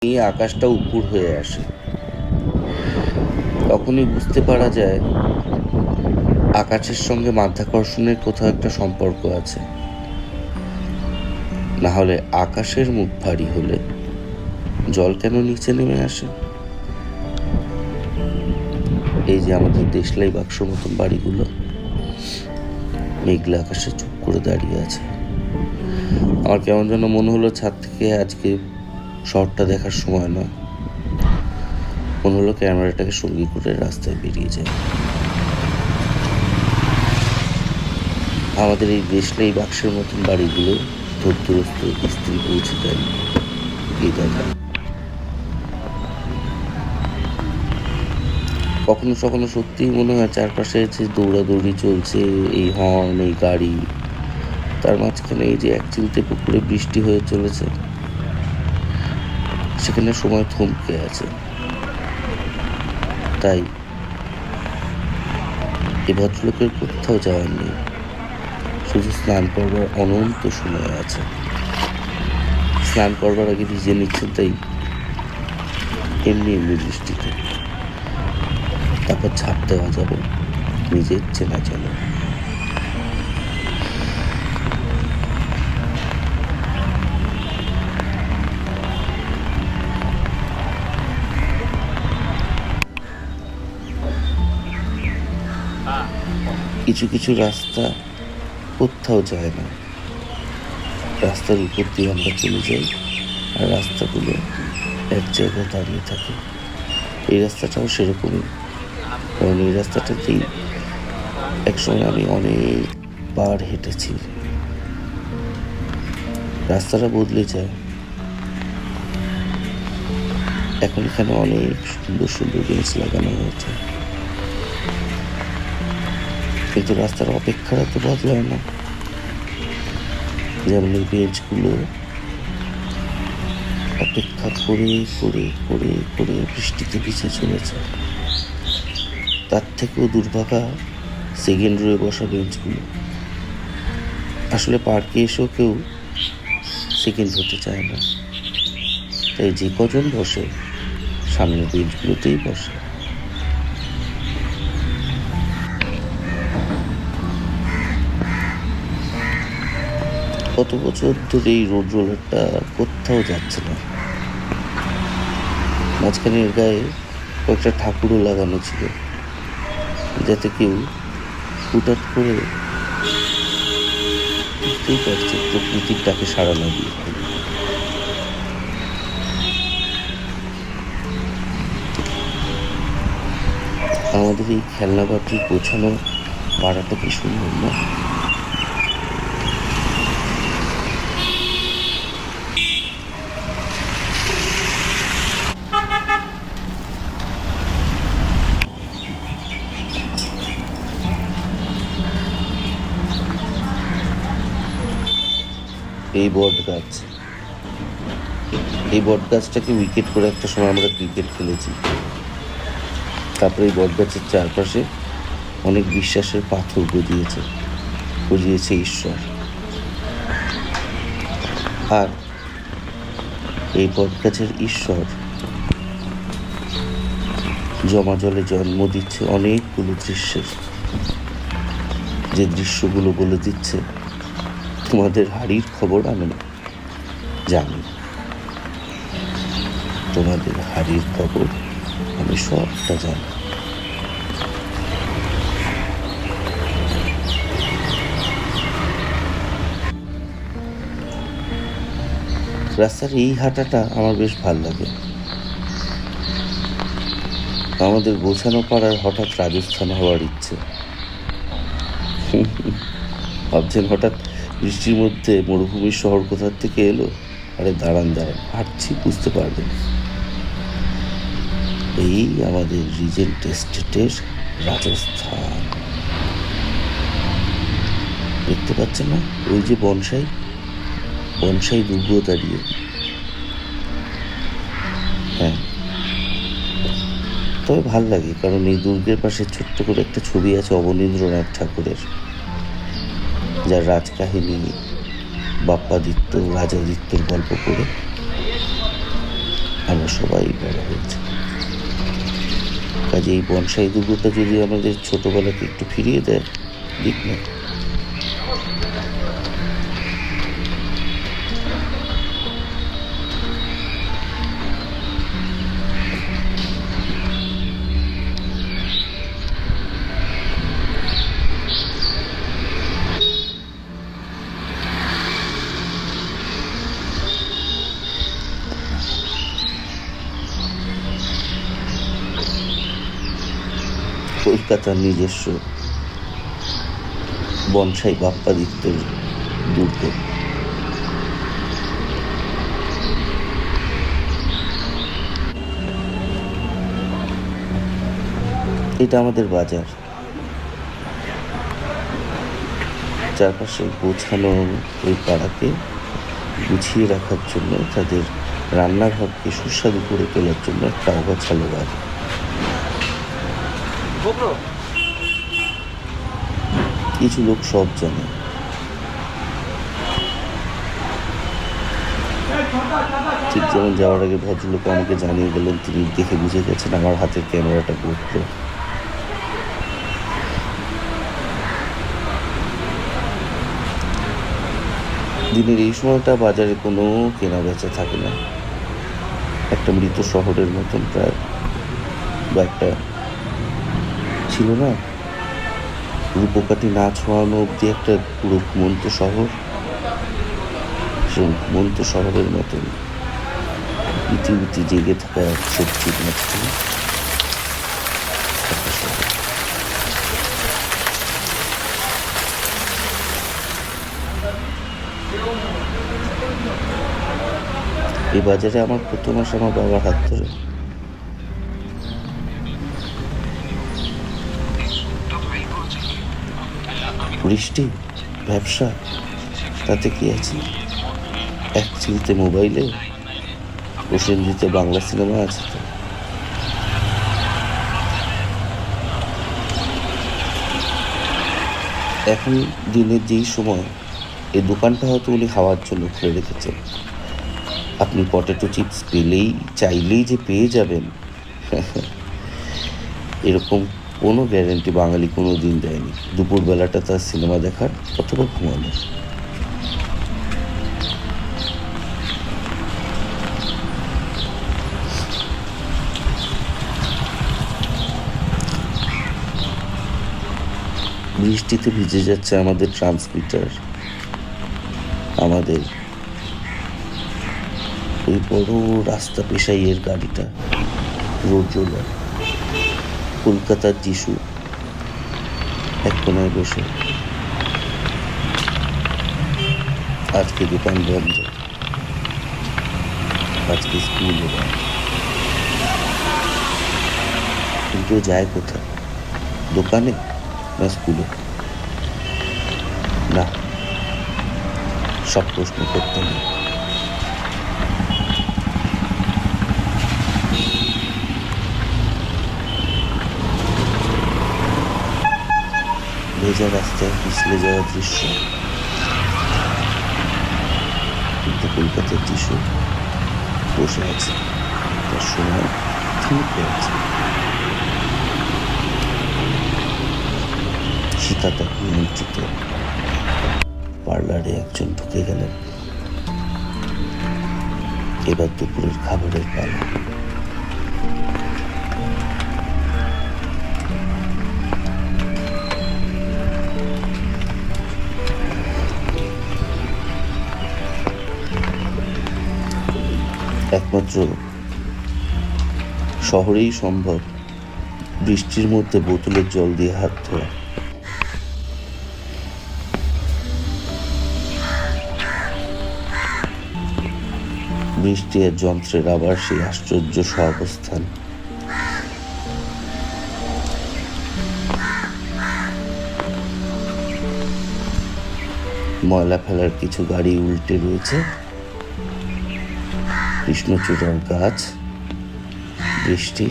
এই আকাশটা উপুর হয়ে আসে, তখনই বুঝতে পারা যায় আকাশের সঙ্গে মাধ্যাকর্ষণের কোথাও একটা সম্পর্ক আছে। না হলে আকাশের মুখ ভারী হলে জল কেন নিচে নেমে আসে? এই যে আমাদের দেশলাই বাক্স মতন বাড়িগুলো মেঘলা আকাশে চুপ করে দাঁড়িয়ে আছে। আমার কেমন যেন মনে হলো ছাদ থেকে আজকে শহরটা দেখার সময় নয়, মনে হলো ক্যামেরাটাকে সঙ্গী করে রাস্তায় বেরিয়ে যায়। আমাদের এই দেশলাই বাক্সের মতন বাড়িগুলো ধূর্ত স্ত্রী পৌঁছে দেয় এই দাদা। কখনো কখনো সত্যিই মনে হয় চারপাশে যে দৌড়াদৌড়ি চলছে, এই হর্ন, এই গাড়ি, তার মাঝখানে এই যে এক চিলতে পুকুরে বৃষ্টি হয়ে চলেছে, সেখানে সময় থমকে আছে। তাই এই ভদ্রলোকের কোথাও যাওয়ার নেই, শুধু স্নান করবার অনন্ত সময় আছে। স্নান করবার আগে ভিজে নিচ্ছেন, তাই এমনি বৃষ্টিতে, তারপর ছাপ দেওয়া যাবে নিজের চেনা চলে। কিছু কিছু রাস্তা কোথাও যায় না, রাস্তার উপর দিয়ে আমরা চলে যাই, আর রাস্তাগুলো এক জায়গায় দাঁড়িয়ে থাকে। এই রাস্তাটাও সেরকমই, কারণ এই রাস্তাটাতেই একসময় আমি অনেকবার হেঁটেছি। রাস্তাটা বদলে যায়, এখন এখানে অনেক সুন্দর সুন্দর বেঞ্চ লাগানো হয়েছে, কিন্তু রাস্তার অপেক্ষাটা তো বদলায় না। যেমন এই বেঞ্চগুলো অপেক্ষা করে করে করে করে বৃষ্টিতে ভিজে চলেছে, তার থেকেও দুর্ভাগা সেকেন্ড রোয়ে বসা বেঞ্চগুলো। আসলে পার্কে এসেও কেউ সেকেন্ড হতে চায় না, তাই যে কজন বসে সামনের বেঞ্চগুলোতেই বসে। কত বছর ধরে এই রোড রোলারটা কোথাও যাচ্ছে না। মাঝখানে এর গায়ে কয়েকটা ঠাকুরও লাগানো ছিল, যাতে কেউ হুটহাট করে বুঝতেই পারছে প্রকৃতির ডাকে সাড়া লাগিয়ে। আমাদের এই খেলনা বাটির গোছানো পাড়াটা কি সুন্দর না? এই বট গাছ, এই বট গাছটাকে উইকেট করে একটা সময় আমরা ক্রিকেট খেলেছি। তারপরে এই বট গাছের চারপাশে অনেক বিশ্বাসের পাথর গজিয়েছে ঈশ্বর। আর এই বট গাছের ঈশ্বর জমা জলে জন্ম দিচ্ছে অনেকগুলো দৃশ্যের, যে দৃশ্যগুলো বলে দিচ্ছে তোমাদের হাড়ির খবর আমি জানি, তোমাদের হাড়ির খবর আমি সবটা জানি। রাস্তার এই হাঁটাটা আমার বেশ ভাল লাগে। আমাদের গোছানো পাড়ার হঠাৎ রাজস্থান হওয়ার ইচ্ছে। ভাবছেন হঠাৎ বৃষ্টির মধ্যে মরুভূমির শহর কোথার থেকে এলো? আরে দাঁড়ান, হাঁটছি, বুঝতে পারবেন। এই আমাদের রিজেন্ট এস্টেটের রাজস্থান। দেখতে পাচ্ছেন না ওই যে বনসাই দুর্গ দাঁড়িয়ে? হ্যাঁ, তবে ভাল লাগে, কারণ এই দুর্গের পাশে ছোট্ট করে একটা ছবি আছে অবনীন্দ্রনাথ ঠাকুরের, যার রাজকাহিনী বাপ্পাদিত্য রাজাদিত্যর গল্প করে আমরা সবাই বড় হয়েছি। কাজে এই বনসাই দুর্গটা যদি আমাদের ছোটবেলাকে একটু ফিরিয়ে দেয়, দিক না। কলকাতার নিজস্ব বনসাই বাপ্পাদিত্যের দুর্গ। এটা আমাদের বাজার। চারপাশে গোছানো ওই পাড়াকে গুছিয়ে রাখার জন্য, তাদের রান্নাঘরকে সুস্বাদু করে তোলার জন্য একটা অগোছালো বাজার। কিছু লোক সব জানে। ঠিক যেমন যাওয়ার আগে ভদ্রলোক আমাকে জানিয়ে গেলেন, তিনি দেখে বুঝে গেছেন আমার হাতের ক্যামেরাটা গোপ্রো। দিনের এই সময়টা বাজারে কোনো কেনা বেচা থাকে না। একটা মৃত শহরের মতন প্রায়, বা একটা ছিল না রূপকাঠি না ছোঁয়ানো অব্দি একটা পুরো ঘুমন্ত শহর, সেই ঘুমন্ত শহরের মতন পৃথিবীতে জেগে থাকা এক শক্তির মাধ্যমে একটা শহর। এই বাজারে আমার প্রথম আসা আমার বাবার হাত ধরে। বৃষ্টি, ব্যবসা, তাতে কি আছে? এক চিলতে মোবাইলে প্রসেনজিতে বাংলা সিনেমা আছে তো। এখন দিনের যেই সময়, এই দোকানটা হয়তো উনি খাওয়ার জন্য খুলে রেখেছেন। আপনি পটেটো চিপস চাইলেই যে পেয়ে যাবেন, এরকম কোনো গ্যারেন্টি বাঙালি কোনো দিন দেয়নি। দুপুরবেলাটা তার সিনেমা দেখার অথবা ঘুমানো। বৃষ্টিতে ভিজে যাচ্ছে আমাদের ট্রান্সমিটার, আমাদের ওই বড় রাস্তা পেশাইয়ের গাড়িটা, রোড রোলার। কলকাতার যিশু এক কোনায় বসে, আজকে দোকান বন্ধ, আজকে স্কুলে বন্ধ। কিন্তু যায় কোথায়? দোকানে না স্কুলে? না, সব প্রশ্ন করতে নেই। ভেজা রাস্তায় পিছলে যাওয়া দৃশ্য, কিন্তু কলকাতার যিশু বসে আছে, তার সময় থমকে আছে। শীতাতপ নিয়ন্ত্রিত পার্লারে একজন ঢুকে গেলেন। এবার দুপুরের খাবারের পালা। একমাত্র শহরেই সম্ভব বৃষ্টির মধ্যে বোতলের জল দিয়ে হাত ধোয়া। বৃষ্টি আর যন্ত্রের আবার সেই আশ্চর্য সহাবস্থান। ময়লা ফেলার কিছু গাড়ি উল্টে রয়েছে, কৃষ্ণচূড়ার গাছ। বৃষ্টি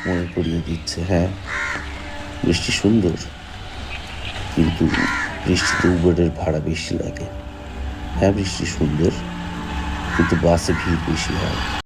মনে করিয়ে দিচ্ছে, হ্যাঁ বৃষ্টি সুন্দর, কিন্তু বৃষ্টিতে উবেরের ভাড়া বেশি লাগে। হ্যাঁ বৃষ্টি সুন্দর, কিন্তু বাসে ভিড় বেশি হয়।